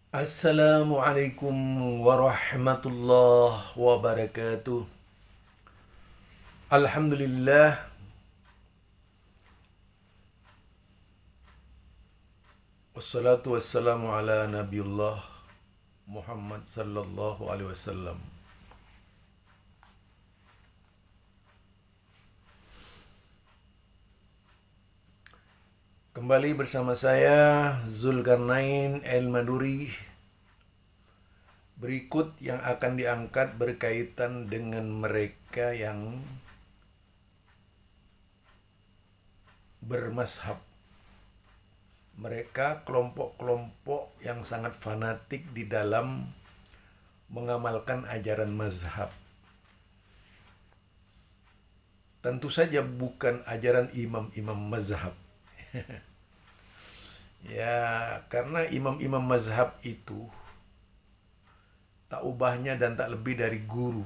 Assalamualaikum warahmatullahi wabarakatuh. Alhamdulillah, wassalatu wassalamu ala nabiullah Muhammad sallallahu alaihi wasallam. Kembali bersama saya Zulkarnain El-Maduri. Berikut yang akan diangkat berkaitan dengan mereka yang bermazhab. Mereka kelompok-kelompok yang sangat fanatik di dalam mengamalkan ajaran mazhab. Tentu saja bukan ajaran imam-imam mazhab. Ya, karena imam-imam mazhab itu tak ubahnya dan tak lebih dari guru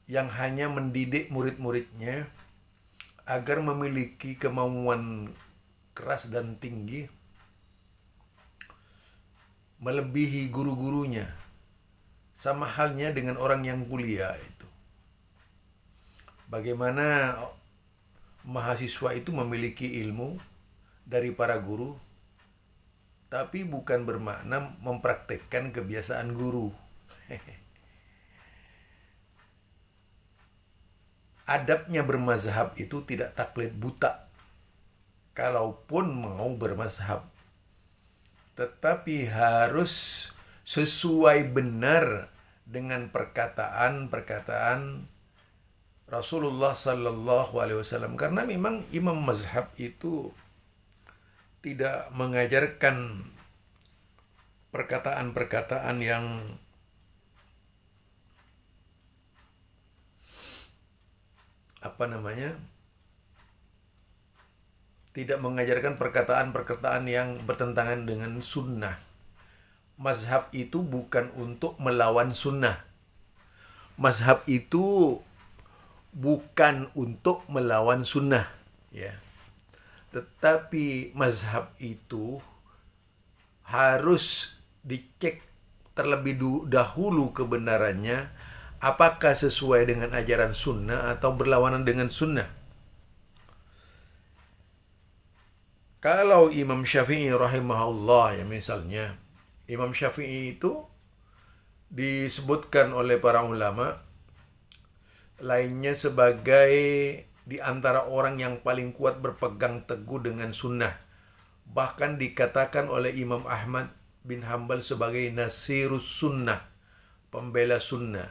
yang hanya mendidik murid-muridnya agar memiliki kemauan keras dan tinggi melebihi guru-gurunya. Sama halnya dengan orang yang kuliah itu. Bagaimana mahasiswa itu memiliki ilmu dari para guru, tapi bukan bermakna mempraktekkan kebiasaan guru. Adabnya bermazhab itu tidak taklid buta, kalaupun mau bermazhab. Tetapi harus sesuai benar dengan perkataan-perkataan Rasulullah Sallallahu Alaihi Wasallam. Karena memang imam mazhab itu tidak mengajarkan perkataan-perkataan yang tidak mengajarkan perkataan-perkataan yang bertentangan dengan sunnah. Mazhab itu bukan untuk melawan sunnah. Mazhab itu bukan untuk melawan sunnah, ya. Tetapi mazhab itu harus dicek terlebih dahulu kebenarannya, apakah sesuai dengan ajaran sunnah atau berlawanan dengan sunnah. Kalau Imam Syafi'i rahimahullah, ya misalnya, Imam Syafi'i itu disebutkan oleh para ulama lainnya sebagai di antara orang yang paling kuat berpegang teguh dengan sunnah. Bahkan dikatakan oleh Imam Ahmad bin Hambal sebagai nasirus sunnah, pembela sunnah.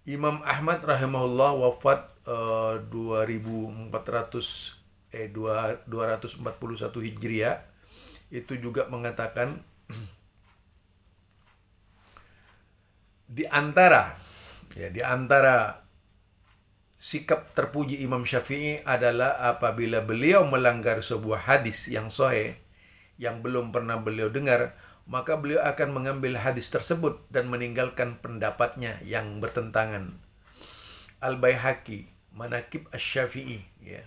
Imam Ahmad rahimahullah wafat 241 Hijriah. Itu juga mengatakan di antara sikap terpuji Imam Syafi'i adalah apabila beliau melanggar sebuah hadis yang sahih yang belum pernah beliau dengar, maka beliau akan mengambil hadis tersebut dan meninggalkan pendapatnya yang bertentangan. Al-Baihaqi, Manaqib Asy-Syafi'i, ya.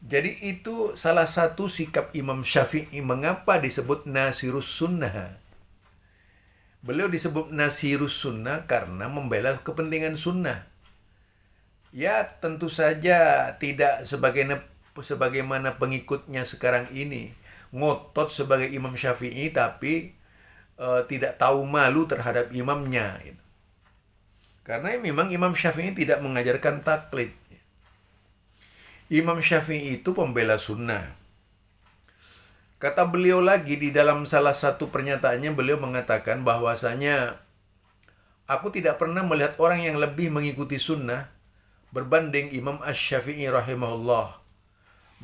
Jadi itu salah satu sikap Imam Syafi'i. Mengapa disebut Nasirus Sunnah? Beliau disebut Nasirus Sunnah karena membela kepentingan sunnah. Ya, tentu saja tidak sebagaimana pengikutnya sekarang ini ngotot sebagai Imam Syafi'i, tapi tidak tahu malu terhadap imamnya. Karena memang Imam Syafi'i tidak mengajarkan taklid. Imam Syafi'i itu pembela sunnah. Kata beliau lagi di dalam salah satu pernyataannya, beliau mengatakan bahwasanya aku tidak pernah melihat orang yang lebih mengikuti sunnah berbanding Imam Asy-Syafi'i rahimahullah.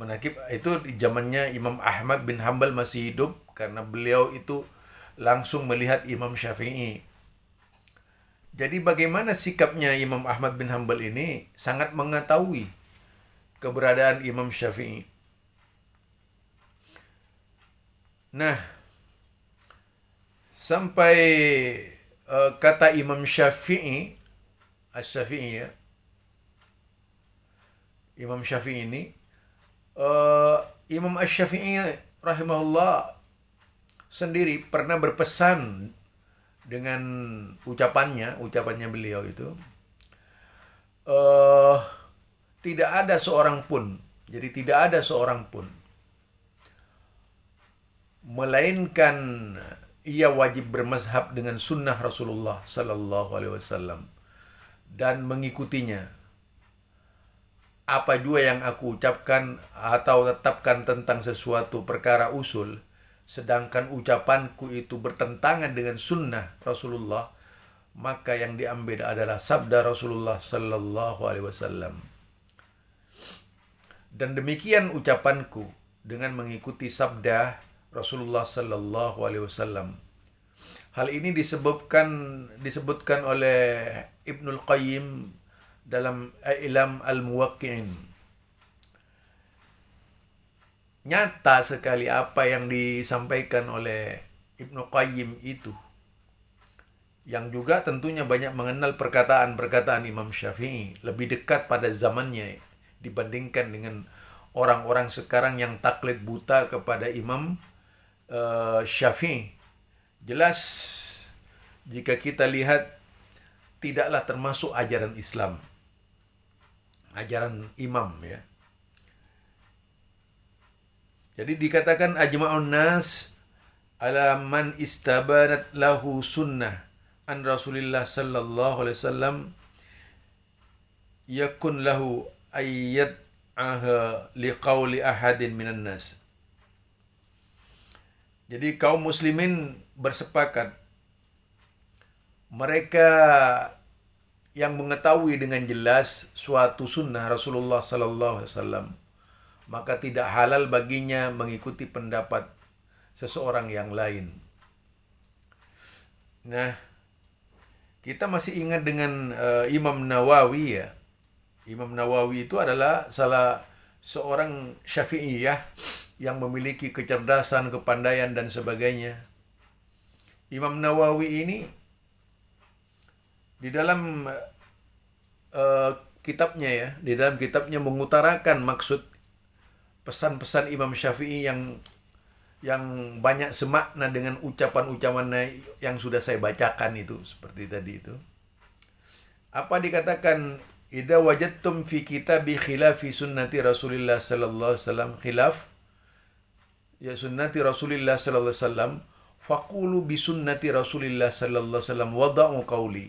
Manaqib itu di zamannya Imam Ahmad bin Hambal masih hidup, karena beliau itu langsung melihat Imam Syafi'i. Jadi bagaimana sikapnya Imam Ahmad bin Hambal ini sangat mengetahui keberadaan Imam Syafi'i. Nah, sampai kata Imam Syafi'i, Asy-Syafi'i, ya, Imam Syafi'i ini Imam Asy-Syafi'i rahimahullah sendiri pernah berpesan dengan ucapannya beliau itu, tidak ada seorang pun, jadi tidak ada seorang pun, melainkan ia wajib bermazhab dengan sunnah Rasulullah Sallallahu Alaihi Wasallam dan mengikutinya. Apa juga yang aku ucapkan atau tetapkan tentang sesuatu perkara usul, sedangkan ucapanku itu bertentangan dengan sunnah Rasulullah, maka yang diambil adalah sabda Rasulullah Sallallahu Alaihi Wasallam. Dan demikian ucapanku dengan mengikuti sabda Rasulullah Sallallahu Alaihi Wasallam. Hal ini disebutkan oleh Ibnul Qayyim dalam I'lam al-Muwaqqi'in. Nyata sekali apa yang disampaikan oleh Ibnu Qayyim itu, yang juga tentunya banyak mengenal perkataan-perkataan Imam Syafi'i, lebih dekat pada zamannya dibandingkan dengan orang-orang sekarang yang taklid buta kepada Imam Syafi'i. Jelas jika kita lihat tidaklah termasuk ajaran Islam, ajaran imam ya. Jadi dikatakan ajma'un nas ala man istabanat lahu sunnah an Rasulillah sallallahu alaihi wasallam yakun lahu ayyat liqauli ahadin minan nas. Jadi kaum muslimin bersepakat, mereka yang mengetahui dengan jelas suatu sunnah Rasulullah sallallahu alaihi wasallam, maka tidak halal baginya mengikuti pendapat seseorang yang lain. Nah, kita masih ingat dengan Imam Nawawi ya. Imam Nawawi itu adalah salah seorang Syafi'iyah yang memiliki kecerdasan, kepandaian dan sebagainya. Imam Nawawi ini di dalam kitabnya mengutarakan maksud pesan-pesan Imam Syafi'i yang banyak semakna dengan ucapan-ucapannya yang sudah saya bacakan itu, seperti tadi itu. Apa dikatakan? Idza wajadtum fi kitabi khilafi sunnati Rasulillah sallallahu alaihi wasallam sunnati Rasulillah sallallahu alaihi wasallam faqulu bi sunnati Rasulillah sallallahu alaihi wasallam wada'u qawli.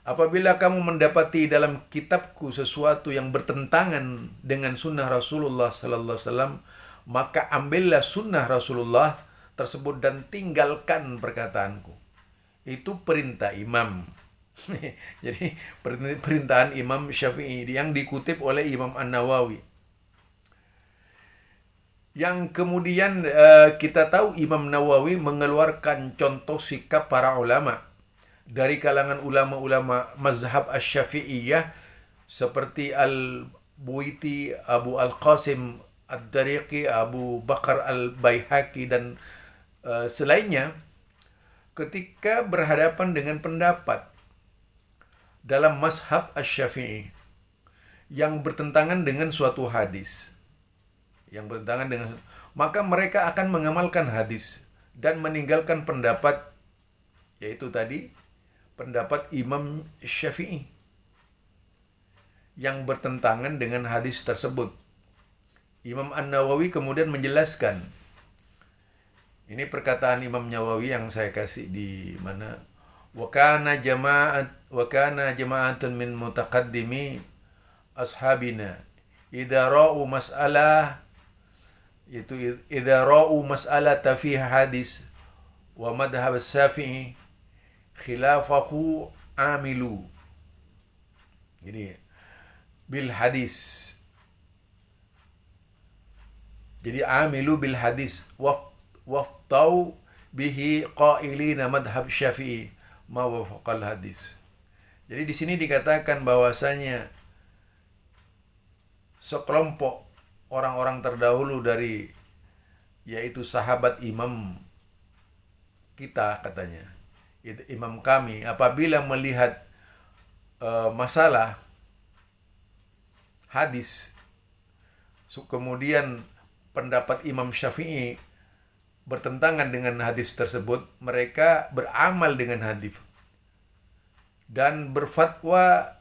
Apabila kamu mendapati dalam kitabku sesuatu yang bertentangan dengan sunnah Rasulullah sallallahu alaihi wasallam, maka ambillah sunnah Rasulullah tersebut dan tinggalkan perkataanku. Itu perintah imam. Jadi perintahan Imam Syafi'i yang dikutip oleh Imam An-Nawawi. Yang kemudian kita tahu Imam Nawawi mengeluarkan contoh sikap para ulama dari kalangan ulama-ulama mazhab Asy-Syafi'iyah seperti Al-Buiti, Abu Al-Qasim Ad-Dariqi, Abu Bakar Al-Baihaqi dan selainnya, ketika berhadapan dengan pendapat dalam mazhab Asy-Syafi'i yang bertentangan dengan suatu hadis, maka mereka akan mengamalkan hadis dan meninggalkan pendapat, yaitu tadi pendapat Imam Syafi'i yang bertentangan dengan hadis tersebut. Imam An-Nawawi kemudian menjelaskan, ini perkataan Imam Nawawi yang saya kasih di mana, wa kana jama'atun min mutaqaddimi ashabina idza ra'u mas'alah, itu idza ra'u mas'alata fi hadis wa madhhab Syafi'i khilafahu amilu. Jadi bil hadis. Jadi amilu bil hadis waftau bihi qailina madhhab Syafi'i ma wafaqal hadis. Jadi di sini dikatakan bahwasanya sekelompok orang-orang terdahulu dari, yaitu sahabat imam kita, katanya, imam kami, apabila melihat masalah hadis kemudian pendapat Imam Syafi'i bertentangan dengan hadis tersebut, mereka beramal dengan hadis dan berfatwa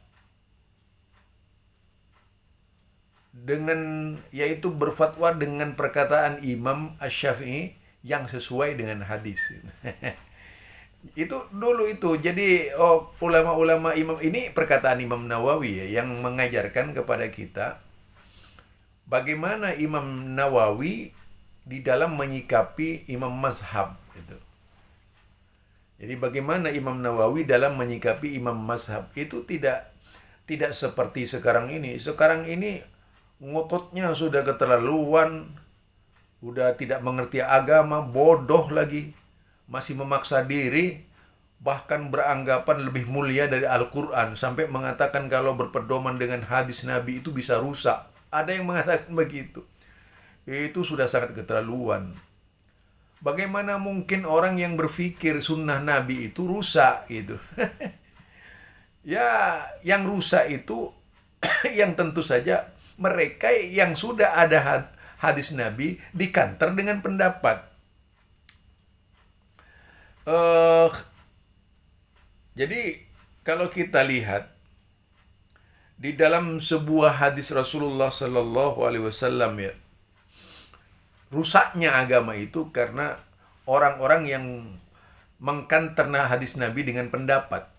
yaitu berfatwa dengan perkataan Imam Asy-Syafi'i yang sesuai dengan hadis. Itu dulu itu. Jadi ulama-ulama imam ini, perkataan Imam Nawawi ya, yang mengajarkan kepada kita bagaimana Imam Nawawi di dalam menyikapi imam mazhab itu. Jadi bagaimana Imam Nawawi dalam menyikapi imam mazhab itu tidak seperti sekarang ini. Sekarang ini ngototnya sudah keterlaluan, udah tidak mengerti agama, bodoh lagi, masih memaksa diri, bahkan beranggapan lebih mulia dari Al-Quran, sampai mengatakan kalau berpedoman dengan hadis Nabi itu bisa rusak. Ada yang mengatakan begitu. Itu sudah sangat keterlaluan. Bagaimana mungkin orang yang berpikir sunnah Nabi itu rusak gitu? Ya, yang rusak itu yang tentu saja mereka yang sudah ada hadis Nabi dikanter dengan pendapat. Jadi kalau kita lihat di dalam sebuah hadis Rasulullah Sallallahu Alaihi Wasallam ya, rusaknya agama itu karena orang-orang yang mengkanterna hadis Nabi dengan pendapat.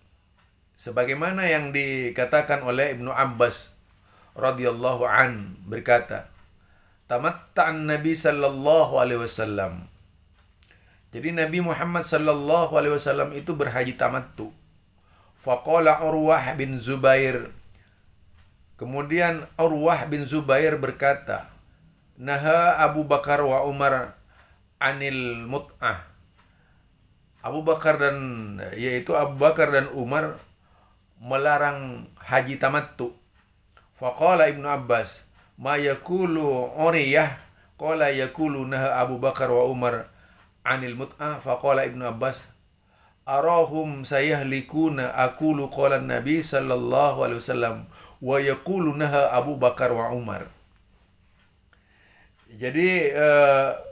Sebagaimana yang dikatakan oleh Ibnu Abbas radhiyallahu an berkata, tamatta'an Nabi sallallahu alaihi wasallam. Jadi Nabi Muhammad sallallahu alaihi wasallam itu berhaji tamattu. Faqala Urwah bin Zubair. Kemudian Urwah bin Zubair berkata, naha Abu Bakar wa Umar anil mut'ah. Abu Bakar dan Umar melarang haji tamattu. Faqala Ibnu Abbas, ma yakulu uriyah, qala yakulu naha Abu Bakar wa Umar anil mut'ah. Faqala Ibnu Abbas, arahum sayahlikuna aqulu qala Nabi sallallahu alaihi wasallam wa yaqulu naha Abu Bakar wa Umar. Jadi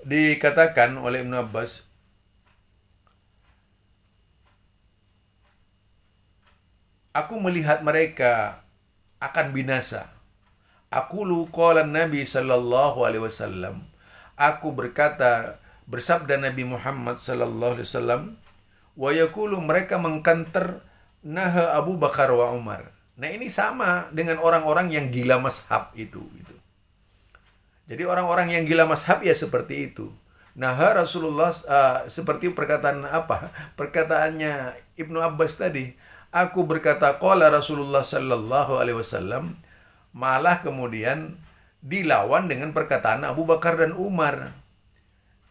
dikatakan oleh Ibnu Abbas, aku melihat mereka akan binasa. Aku qala Nabi sallallahu alaihi wasallam. Aku berkata, bersabda Nabi Muhammad sallallahu alaihi wasallam, wa yaqulu, mereka mengkanter naha Abu Bakar wa Umar. Nah, ini sama dengan orang-orang yang gila mazhab itu gitu. Jadi orang-orang yang gila mazhab ya seperti itu. Naha Rasulullah seperti perkataan apa? Perkataannya Ibnu Abbas tadi. Aku berkata qala Rasulullah sallallahu alaihi wasallam, malah kemudian dilawan dengan perkataan Abu Bakar dan Umar.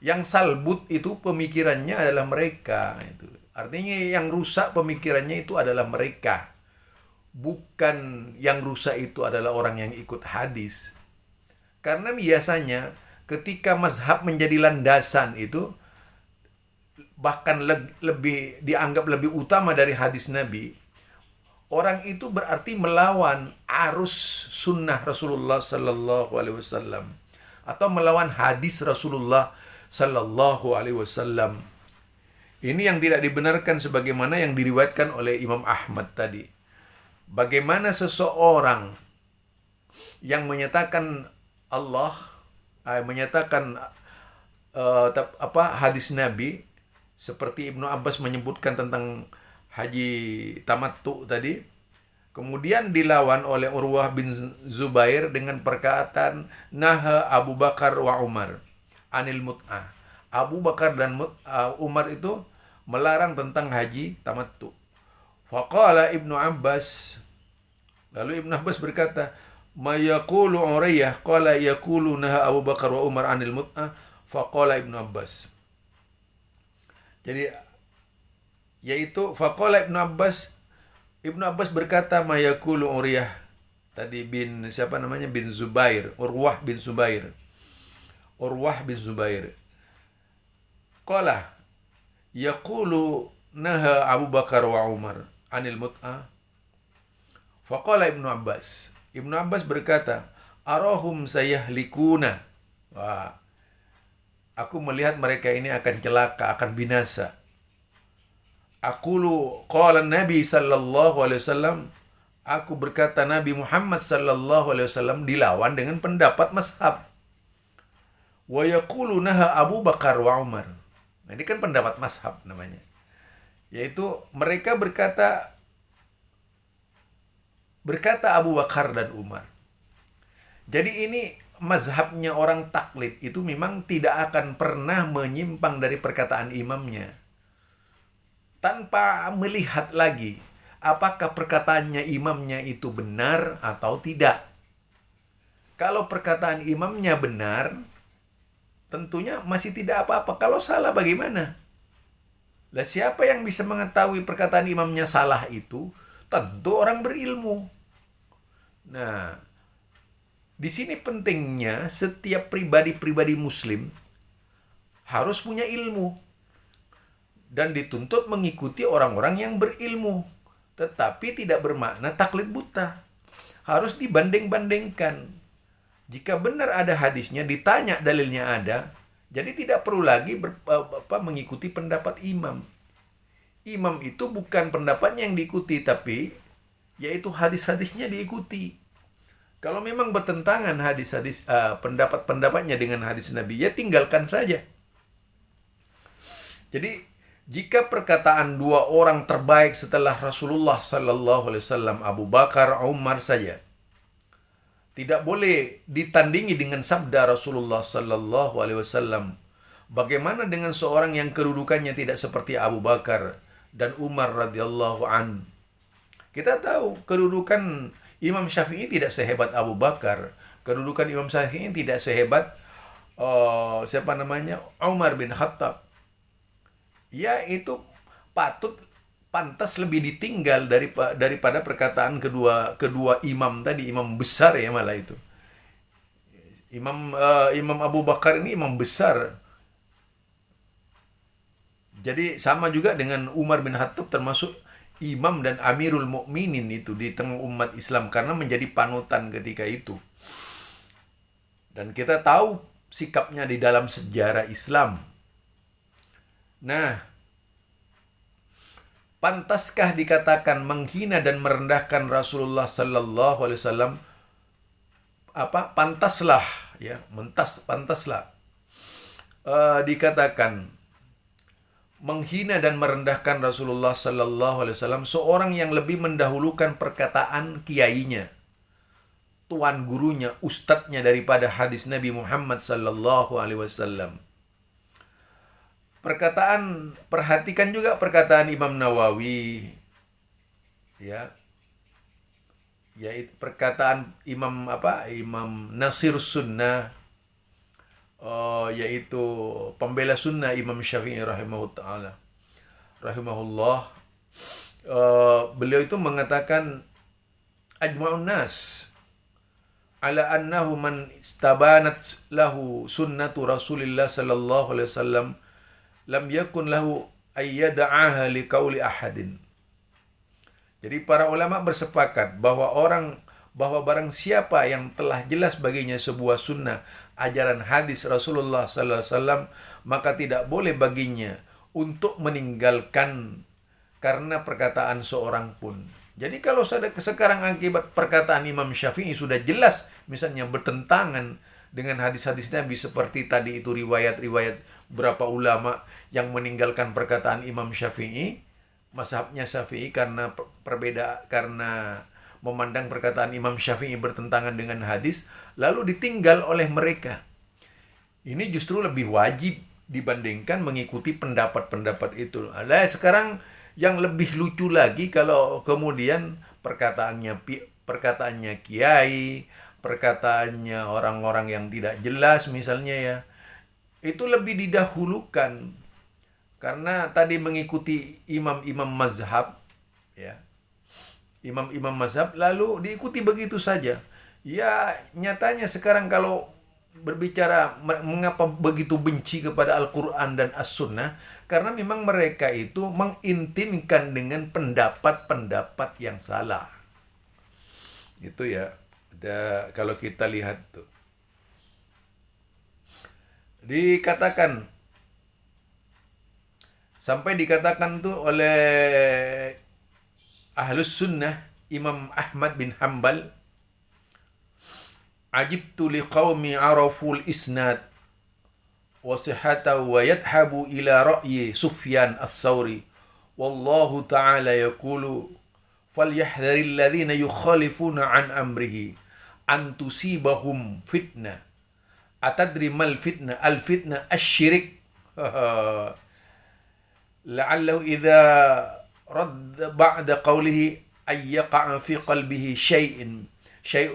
Yang salbut itu pemikirannya adalah mereka itu. Artinya yang rusak pemikirannya itu adalah mereka. Bukan yang rusak itu adalah orang yang ikut hadis. Karena biasanya ketika mazhab menjadi landasan itu bahkan lebih dianggap lebih utama dari hadis Nabi, orang itu berarti melawan arus sunnah Rasulullah sallallahu alaihi wasallam atau melawan hadis Rasulullah sallallahu alaihi wasallam. Ini yang tidak dibenarkan sebagaimana yang diriwayatkan oleh Imam Ahmad tadi. Bagaimana seseorang yang menyatakan menyatakan hadis Nabi, seperti Ibnu Abbas menyebutkan tentang haji tamattu tadi, kemudian dilawan oleh Urwah bin Zubair dengan perkataan naha Abu Bakar wa Umar anil mut'ah. Abu Bakar dan Umar itu melarang tentang haji tamattu. Faqala Ibnu Abbas, lalu Ibnu Abbas berkata, ma yaqulu Uriyah qala yaqulu naha Abu Bakar wa Umar anil mut'ah. Faqala Ibnu Abbas. Jadi yaitu faqala Ibnu Abbas berkata ma yaqulu Uriyah tadi bin Zubair, Urwah bin Zubair. Qala yaqulu naha Abu Bakar wa Umar anil mut'ah. Faqala Ibnu Abbas berkata, arahum sayahlikuna. Wah, aku melihat mereka ini akan celaka, akan binasa. Qala Nabi sallallahu alaihi wasallam, aku berkata Nabi Muhammad sallallahu alaihi wasallam dilawan dengan pendapat mazhab. Wa yaqulu naha Abu Bakar wa Umar. Nah, ini kan pendapat mazhab namanya. Yaitu mereka berkata Abu Bakar dan Umar. Jadi ini mazhabnya orang taklid itu memang tidak akan pernah menyimpang dari perkataan imamnya. Tanpa melihat lagi apakah perkataannya imamnya itu benar atau tidak. Kalau perkataan imamnya benar, tentunya masih tidak apa-apa. Kalau salah bagaimana? Lah siapa yang bisa mengetahui perkataan imamnya salah itu? Tentu orang berilmu. Nah, di sini pentingnya setiap pribadi-pribadi muslim harus punya ilmu dan dituntut mengikuti orang-orang yang berilmu. Tetapi tidak bermakna taklid buta. Harus dibanding-bandingkan. Jika benar ada hadisnya, ditanya dalilnya ada, jadi tidak perlu lagi mengikuti pendapat imam. Imam itu bukan pendapatnya yang diikuti, tapi yaitu hadis-hadisnya diikuti. Kalau memang bertentangan hadis-hadis pendapat-pendapatnya dengan hadis Nabi, ya tinggalkan saja. Jadi jika perkataan dua orang terbaik setelah Rasulullah sallallahu alaihi wasallam, Abu Bakar, Umar saja, tidak boleh ditandingi dengan sabda Rasulullah sallallahu alaihi wasallam. Bagaimana dengan seorang yang kedudukannya tidak seperti Abu Bakar dan Umar radhiyallahu an? Kita tahu kedudukan Imam Syafi'i tidak sehebat Abu Bakar. Kedudukan Imam Syafi'i tidak sehebat Umar bin Khattab. Ya, itu pantas lebih ditinggal daripada perkataan kedua imam tadi, imam besar ya malah itu. Imam Abu Bakar ini imam besar. Jadi sama juga dengan Umar bin Khattab, termasuk imam dan amirul mukminin itu di tengah umat Islam karena menjadi panutan ketika itu. Dan kita tahu sikapnya di dalam sejarah Islam. Nah, pantaskah dikatakan menghina dan merendahkan Rasulullah sallallahu alaihi wasallam? Pantaslah ya, pantaslah dikatakan menghina dan merendahkan Rasulullah sallallahu alaihi wasallam seorang yang lebih mendahulukan perkataan kiainya, tuan gurunya, ustadznya daripada hadis Nabi Muhammad sallallahu alaihi wasallam. Perhatikan juga perkataan Imam Nawawi, ya, yaitu perkataan Imam Nasir Sunnah, yaitu pembela sunnah Imam Syafi'i rahimahullah. Beliau itu mengatakan ajma'un nas ala annahu man istabanat lahu sunnatu Rasulillah sallallahu alaihi wasallam lam yakun lahu ayyada'aha liqauli ahadin. Jadi para ulama bersepakat bahwa barang siapa yang telah jelas baginya sebuah sunnah, ajaran hadis Rasulullah sallallahu alaihi wasallam, maka tidak boleh baginya untuk meninggalkan karena perkataan seorang pun. Jadi kalau sekarang akibat perkataan Imam Syafi'i sudah jelas misalnya bertentangan dengan hadis-hadis Nabi seperti tadi itu riwayat-riwayat berapa ulama yang meninggalkan perkataan Imam Syafi'i, mazhabnya Syafi'i karena karena memandang perkataan Imam Syafi'i bertentangan dengan hadis, lalu ditinggal oleh mereka. Ini justru lebih wajib dibandingkan mengikuti pendapat-pendapat itu. Nah, sekarang yang lebih lucu lagi kalau kemudian perkataannya kiai, perkataannya orang-orang yang tidak jelas misalnya ya, itu lebih didahulukan karena tadi mengikuti imam-imam mazhab ya. Imam-imam mazhab lalu diikuti begitu saja. Ya, nyatanya sekarang kalau berbicara mengapa begitu benci kepada Al-Quran dan As-Sunnah, karena memang mereka itu mengintimkan dengan pendapat-pendapat yang salah. Itu ya. Kalau kita lihat tuh. Dikatakan, sampai dikatakan tuh oleh Ahlus Sunnah, Imam Ahmad bin Hanbal, ajibtu liqaumi araful isnad wa sihhatahu wa yadhabu ila ra'yi Sufyan as-Sauri wallahu ta'ala yaqulu falyahdharil ladzina yukhalifuna an amrihi an tusibahum fitnah atadri mal fitnah al fitnah asyirik la'allahu idza radda ba'da qawlihi ay yaqa'a fi qalbihi syai'un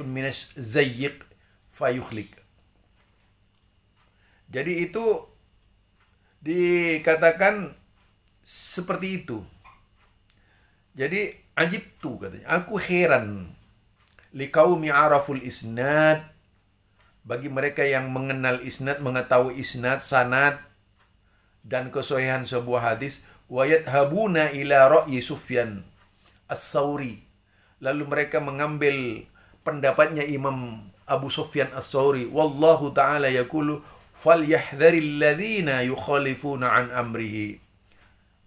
minas zayyiq fayukhlik. Jadi itu dikatakan seperti itu. Jadi ajibtu katanya, aku heran liqaumi araful isnad, bagi mereka yang mengenal isnad, mengetahui isnad, sanad dan kesohihan sebuah hadis, wa yadhabuna ila ra'yi Sufyan as-Sauri, lalu mereka mengambil pendapatnya Imam Abu Sufyan as-Sauri, wallahu ta'ala yaqulu falyahdharil ladzina yukhalifuna an amrihi.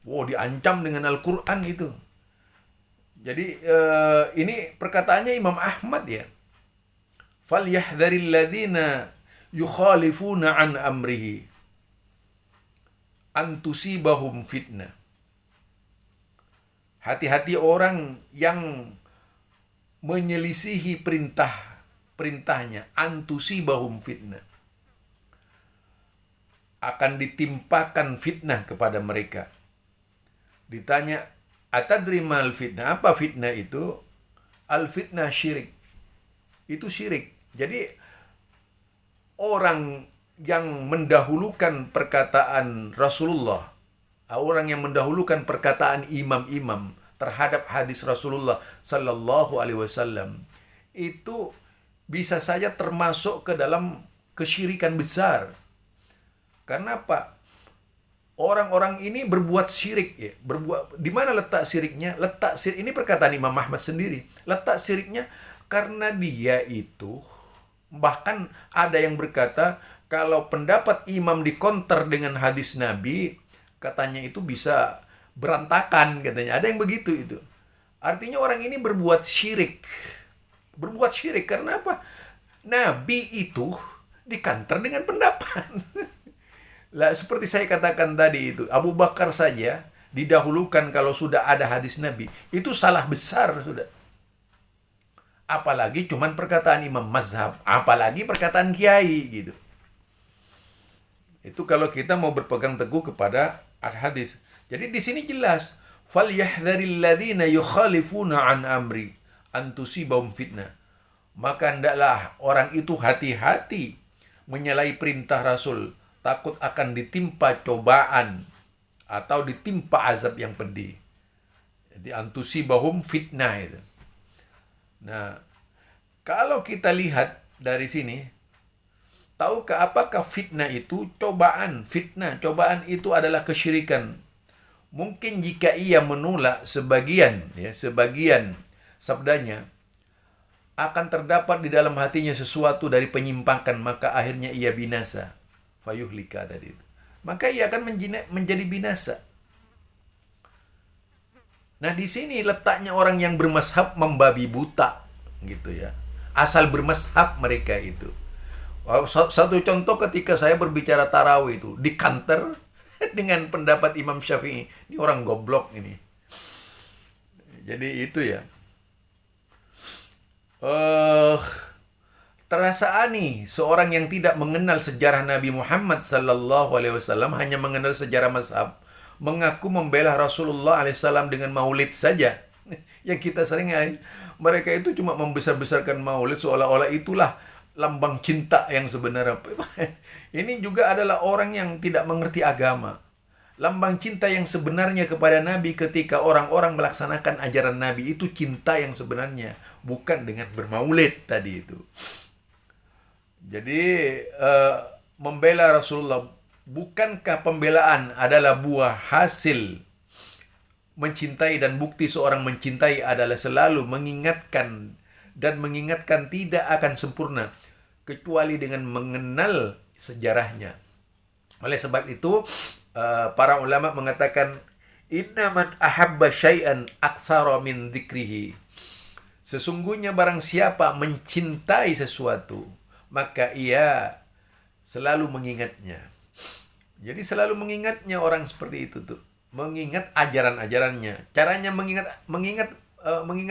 Wow, diancam dengan Al-Qur'an itu. Jadi ini perkataannya Imam Ahmad ya. Falyahdharil ladzina yukhalifuna an amrihi an tusibahum fitnah. Hati-hati orang yang menyelisihi perintahnya, an tusibahum fitnah. Akan ditimpakan fitnah kepada mereka. Ditanya, atadri mal fitnah? Apa fitnah itu? Al fitnah syirik. Itu syirik. Jadi orang yang mendahulukan perkataan Rasulullah, orang yang mendahulukan perkataan imam-imam terhadap hadis Rasulullah sallallahu alaihi wasallam, itu bisa saja termasuk ke dalam kesyirikan besar. Karena apa? Orang-orang ini berbuat syirik ya. Di mana letak syiriknya? Letak syirik ini perkataan Imam Ahmad sendiri. Letak syiriknya karena dia itu, bahkan ada yang berkata kalau pendapat imam dikonter dengan hadis Nabi, katanya itu bisa berantakan katanya. Ada yang begitu itu. Artinya orang ini berbuat syirik. Berbuat syirik karena apa? Nabi itu dikanter dengan pendapat. Lah, seperti saya katakan tadi itu, Abu Bakar saja didahulukan kalau sudah ada hadis Nabi. Itu salah besar sudah. Apalagi cuman perkataan imam mazhab, apalagi perkataan kiai gitu. Itu kalau kita mau berpegang teguh kepada al-hadis. Jadi di sini jelas, falyahdharil ladzina yukhalifuna an amri an tusibahum fitnah. Maka hendaklah orang itu hati-hati menyalahi perintah Rasul, takut akan ditimpa cobaan atau ditimpa azab yang pedih. Jadi antusibahum fitnah itu. Nah, kalau kita lihat dari sini, tahukah apakah fitnah itu cobaan? Fitnah, cobaan itu adalah kesyirikan. Mungkin jika ia menolak sebagian sabdanya, akan terdapat di dalam hatinya sesuatu dari penyimpangan, maka akhirnya ia binasa. Fayuhlika tadi itu. Maka ia akan menjadi binasa. Nah, di sini letaknya orang yang bermazhab membabi buta gitu ya. Asal bermazhab mereka itu. Satu contoh ketika saya berbicara tarawih itu dikanter dengan pendapat Imam Syafi'i. Ini orang goblok ini. Jadi itu ya. Terasa aneh seorang yang tidak mengenal sejarah Nabi Muhammad sallallahu alaihi wasallam, hanya mengenal sejarah mazhab, mengaku membela Rasulullah alaihissalam dengan maulid saja. Yang kita sering, mereka itu cuma membesar-besarkan maulid seolah-olah itulah lambang cinta yang sebenarnya. Ini juga adalah orang yang tidak mengerti agama. Lambang cinta yang sebenarnya kepada Nabi ketika orang-orang melaksanakan ajaran Nabi itu cinta yang sebenarnya, bukan dengan bermaulid tadi itu. Jadi membela Rasulullah, bukankah pembelaan adalah buah hasil mencintai, dan bukti seorang mencintai adalah selalu mengingatkan dan mengingatkan tidak akan sempurna kecuali dengan mengenal sejarahnya. Oleh sebab itu, para ulama mengatakan, inna man ahabba syai'an aksara min dzikrihi. Sesungguhnya barang siapa mencintai sesuatu, maka ia selalu mengingatnya. Jadi selalu mengingatnya orang seperti itu tuh. Mengingat ajaran-ajarannya. Caranya mengingat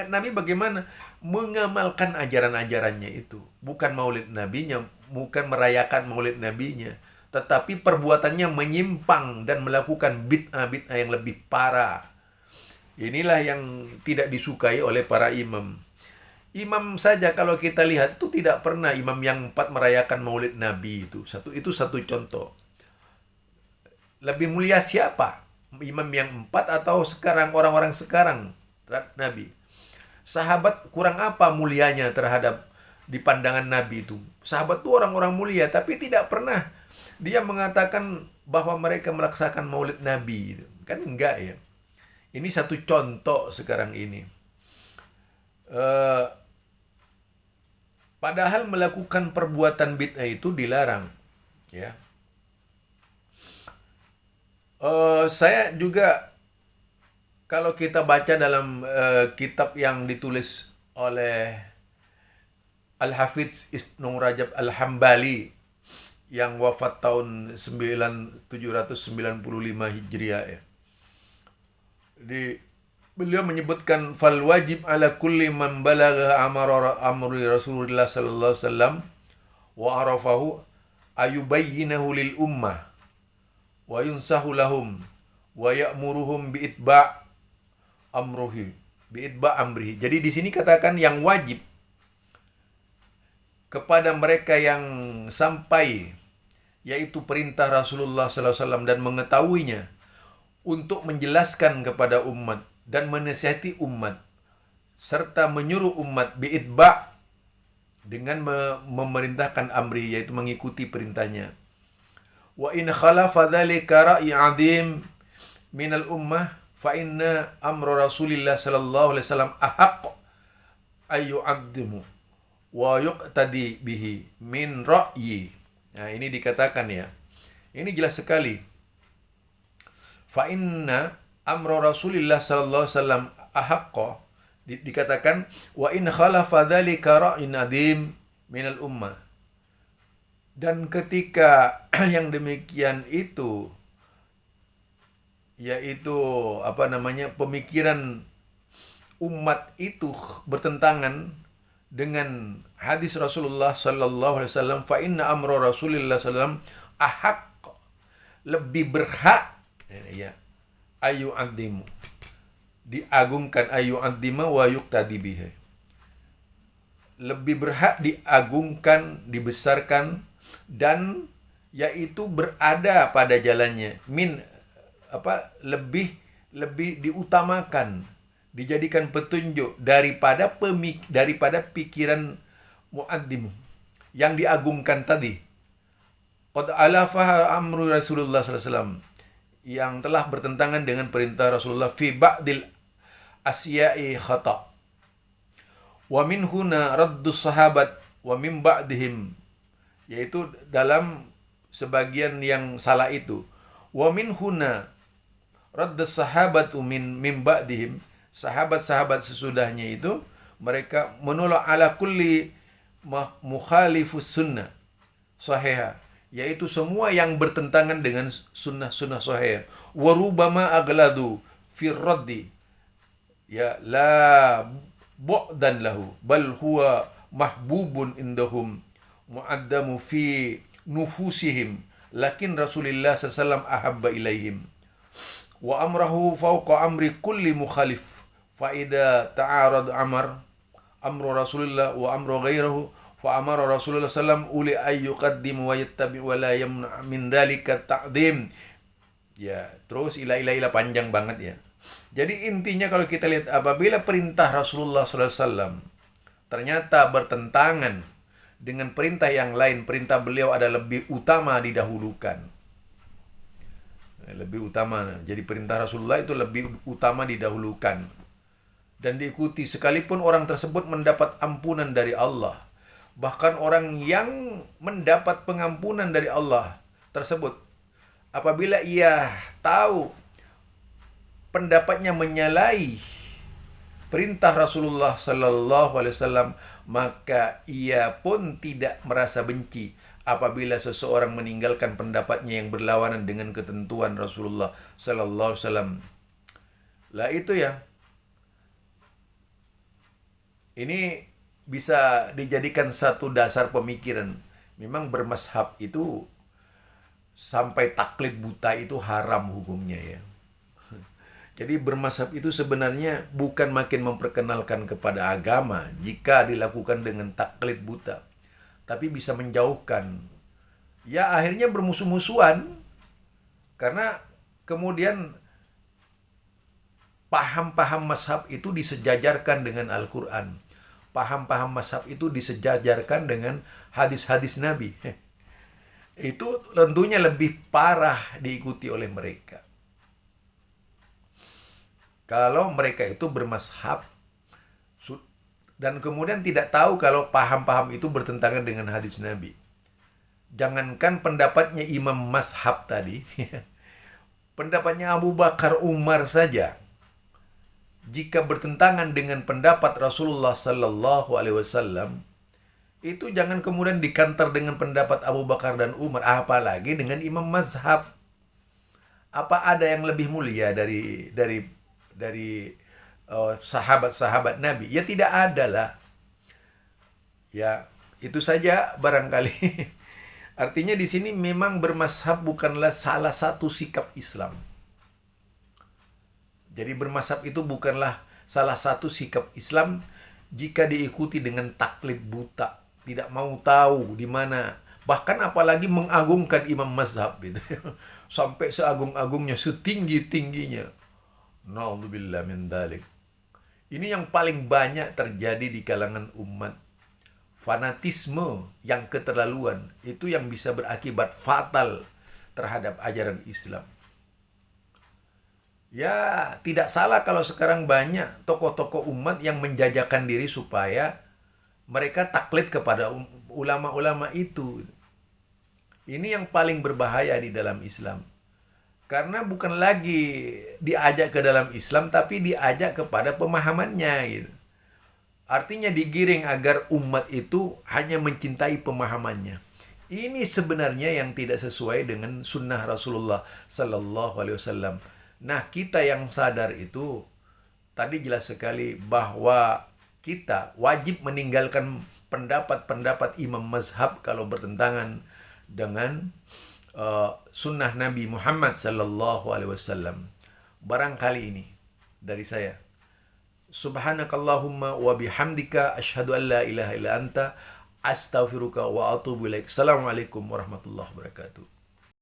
Nabi bagaimana? Mengamalkan ajaran-ajarannya itu. Bukan maulid nabinya, bukan merayakan maulid nabinya, tetapi perbuatannya menyimpang dan melakukan bid'ah-bid'ah yang lebih parah. Inilah yang tidak disukai oleh para imam. Imam saja kalau kita lihat itu tidak pernah imam yang 4 merayakan maulid Nabi itu. Itu satu contoh. Lebih mulia siapa? Imam yang 4 atau sekarang orang-orang sekarang terhadap Nabi? Sahabat kurang apa mulianya terhadap di pandangan Nabi itu? Sahabat itu orang-orang mulia, tapi tidak pernah dia mengatakan bahwa mereka melaksanakan maulid Nabi. Kan enggak ya. Ini satu contoh sekarang ini. Padahal melakukan perbuatan bid'ah itu dilarang. Ya. Saya juga, kalau kita baca dalam kitab yang ditulis oleh Al-Hafidz Ibnu Rajab Al-Hambali yang wafat tahun 795 Hijriah ya. Beliau menyebutkan fal wajib ala kulli man balagha amri Rasulullah sallallahu alaihi wasallam wa arafahu ayubayyinahu lil ummah wa yunsahu lahum wa ya'muruhum bi itba' amrihi. Jadi di sini katakan yang wajib kepada mereka yang sampai, yaitu perintah Rasulullah sallallahu alaihi wasallam dan mengetahuinya, untuk menjelaskan kepada umat dan menasihati umat serta menyuruh umat bi'itba' dengan memerintahkan amri, yaitu mengikuti perintahnya. Wa in khalafa dzalika ra'y 'adzim minal ummah fa inna amra Rasulillah sallallahu alaihi wasallam ahaq ayu 'addimu wa yuqtadi bihi min ra'yi. Nah, ini dikatakan ya. Ini jelas sekali. Fa inna amra Rasulillah sallallahu alaihi wasallam ahaqqa, dikatakan wa in khalafa dzalika ra'in adim minal ummah. Dan ketika yang demikian itu, yaitu pemikiran umat itu bertentangan dengan hadis Rasulullah sallallahu alaihi wasallam, fa inna amra Rasulillah sallallahu alaihi wasallam ahaq, lebih berhak ya, ayu addimu, diagungkan, ayu addima wa yuqtadi bihi, lebih berhak diagungkan, dibesarkan, dan yaitu berada pada jalannya, lebih diutamakan, dijadikan petunjuk daripada pikiran muaddim yang diagungkan tadi. Qad alafaha amru Rasulullah sallallahu alaihi wasallam, yang telah bertentangan dengan perintah Rasulullah fi ba'dil asya'i khata' wa min huna raddus sahabat wa min ba'dihim, yaitu dalam sebagian yang salah itu. Wa min huna raddus sahabatu min ba'dihim, sahabat-sahabat sesudahnya itu mereka menolak ala kulli mukhalifus sunnah sahihah, yaitu semua yang bertentangan dengan sunnah-sunnah sahih. Warubama agladu fi raddi, ya la bu'dan lahu bal huwa mahbubun indahum mu'addamu fi nufusihim, lakin Rasulullah sallallahu alaihi wasallam ahabba ilaihim wa amrahu fawqa amri kulli mukhalif, fa idza ta'arad amru Rasulullah wa amru ghairihi fa amara Rasulullah sallam uli ayyuqaddim wa yattabi wa la yamna min dzalika ta'dim. Ya, terus ila panjang banget ya. Jadi intinya kalau kita lihat, apabila perintah Rasulullah sallallahu alaihi wasallam ternyata bertentangan dengan perintah yang lain, perintah beliau ada lebih utama didahulukan. Lebih utama. Jadi perintah Rasulullah itu lebih utama didahulukan dan diikuti, sekalipun orang tersebut mendapat ampunan dari Allah. Bahkan orang yang mendapat pengampunan dari Allah tersebut apabila ia tahu pendapatnya menyalahi perintah Rasulullah sallallahu alaihi wasallam, maka ia pun tidak merasa benci apabila seseorang meninggalkan pendapatnya yang berlawanan dengan ketentuan Rasulullah sallallahu alaihi wasallam. Lah itu ya. Ini bisa dijadikan satu dasar pemikiran. Memang bermazhab itu sampai taklid buta itu haram hukumnya ya. Jadi bermazhab itu sebenarnya bukan makin memperkenalkan kepada agama jika dilakukan dengan taklid buta, tapi bisa menjauhkan. Ya akhirnya bermusuh-musuhan karena kemudian paham-paham mazhab itu disejajarkan dengan Al-Quran. Paham-paham mazhab itu disejajarkan dengan hadis-hadis Nabi. Itu tentunya lebih parah diikuti oleh mereka. Kalau mereka itu bermazhab dan kemudian tidak tahu kalau paham-paham itu bertentangan dengan hadis Nabi. Jangankan pendapatnya imam mazhab tadi, pendapatnya Abu Bakar, Umar saja, jika bertentangan dengan pendapat Rasulullah sallallahu alaihi wasallam, itu jangan kemudian dikantar dengan pendapat Abu Bakar dan Umar, apalagi dengan imam mazhab. Apa ada yang lebih mulia dari sahabat-sahabat Nabi? Ya tidak ada lah. Ya, itu saja barangkali. Artinya di sini memang bermazhab bukanlah salah satu sikap Islam. Jadi bermazhab itu bukanlah salah satu sikap Islam jika diikuti dengan taklid buta, tidak mau tahu di mana, bahkan apalagi mengagungkan imam mazhab gitu. Sampai seagung-agungnya, setinggi-tingginya. Na'udzubillah min dzalik. Ini yang paling banyak terjadi di kalangan umat. Fanatisme yang keterlaluan itu yang bisa berakibat fatal terhadap ajaran Islam. Ya, tidak salah kalau sekarang banyak tokoh-tokoh umat yang menjajakan diri supaya mereka taklid kepada ulama-ulama itu. Ini yang paling berbahaya di dalam Islam. Karena bukan lagi diajak ke dalam Islam, tapi diajak kepada pemahamannya gitu. Artinya digiring agar umat itu hanya mencintai pemahamannya. Ini sebenarnya yang tidak sesuai dengan sunnah Rasulullah sallallahu alaihi wasallam. Nah, kita yang sadar itu tadi jelas sekali bahwa kita wajib meninggalkan pendapat-pendapat imam mazhab kalau bertentangan dengan sunnah Nabi Muhammad sallallahu alaihi wasallam. Barangkali ini dari saya. Subhanakallahumma wa bihamdika asyhadu an la ilaha illa anta astaghfiruka wa atubu ilaik. Assalamualaikum warahmatullahi wabarakatuh.